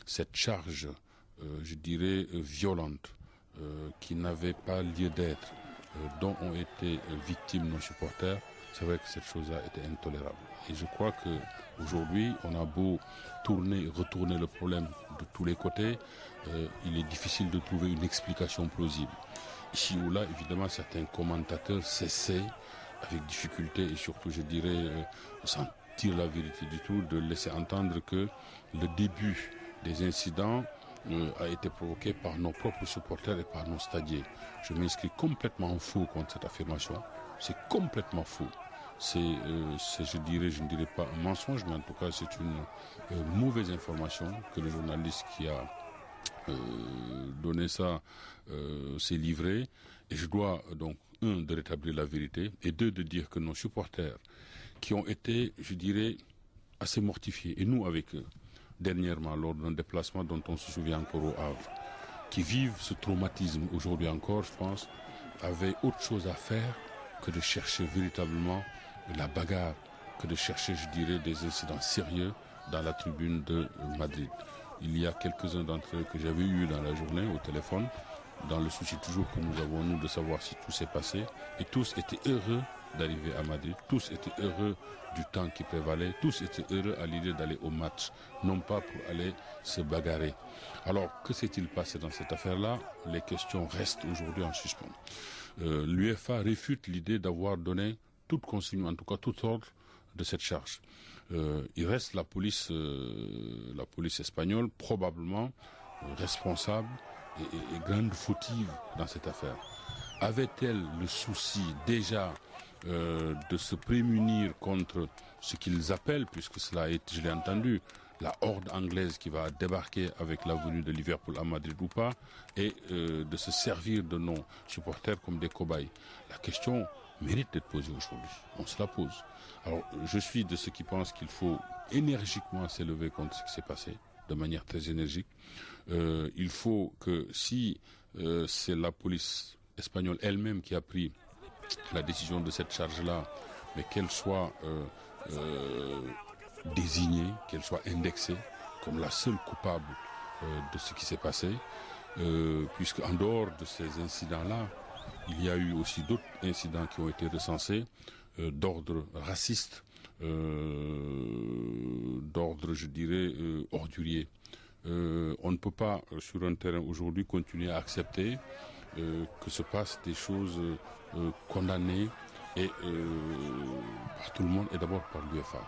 cette charge, je dirais, violente, qui n'avait pas lieu d'être, dont ont été victimes nos supporters, c'est vrai que cette chose-là était intolérable. Et je crois que aujourd'hui, on a beau tourner et retourner le problème de tous les côtés, il est difficile de trouver une explication plausible. Ici ou là, évidemment, certains commentateurs s'essaient avec difficulté et surtout, je dirais, sans dire la vérité du tout, de laisser entendre que le début des incidents a été provoqué par nos propres supporters et par nos stadiers. Je m'inscris complètement en faux contre cette affirmation. C'est complètement faux. C'est, je ne dirais pas un mensonge, mais en tout cas, c'est une mauvaise information que le journaliste qui a donné ça s'est livré. Et je dois donc, un, de rétablir la vérité, et deux, de dire que nos supporters, qui ont été, je dirais, assez mortifiés, et nous avec eux, dernièrement, lors d'un déplacement dont on se souvient encore au Havre, qui vivent ce traumatisme aujourd'hui encore, je pense, avaient autre chose à faire que de chercher véritablement la bagarre, que de chercher, je dirais, des incidents sérieux dans la tribune de Madrid. Il y a quelques-uns d'entre eux que j'avais eu dans la journée au téléphone, dans le souci toujours que nous avons, nous, de savoir si tout s'est passé, et tous étaient heureux d'arriver à Madrid, tous étaient heureux du temps qui prévalait, tous étaient heureux à l'idée d'aller au match, non pas pour aller se bagarrer. Alors, que s'est-il passé dans cette affaire-là? Les questions restent aujourd'hui en suspens. L'UEFA réfute l'idée d'avoir donné toute consigne, en tout cas tout ordre de cette charge. Il reste la police espagnole, probablement responsable et grande fautive dans cette affaire. Avait-elle le souci déjà de se prémunir contre ce qu'ils appellent, puisque cela est, je l'ai entendu, la horde anglaise qui va débarquer avec la venue de Liverpool à Madrid ou pas, et de se servir de nos supporters comme des cobayes? La question mérite d'être posée aujourd'hui. On se la pose. Alors, je suis de ceux qui pensent qu'il faut énergiquement s'élever contre ce qui s'est passé, de manière très énergique. Il faut que, si c'est la police espagnole elle-même qui a pris la décision de cette charge-là, mais qu'elle soit désignée, qu'elle soit indexée comme la seule coupable de ce qui s'est passé, puisque en dehors de ces incidents-là, il y a eu aussi d'autres incidents qui ont été recensés d'ordre raciste, d'ordre, je dirais, ordurier. On ne peut pas, sur un terrain aujourd'hui, continuer à accepter que se passent des choses condamnées et par tout le monde, et d'abord par l'UEFA.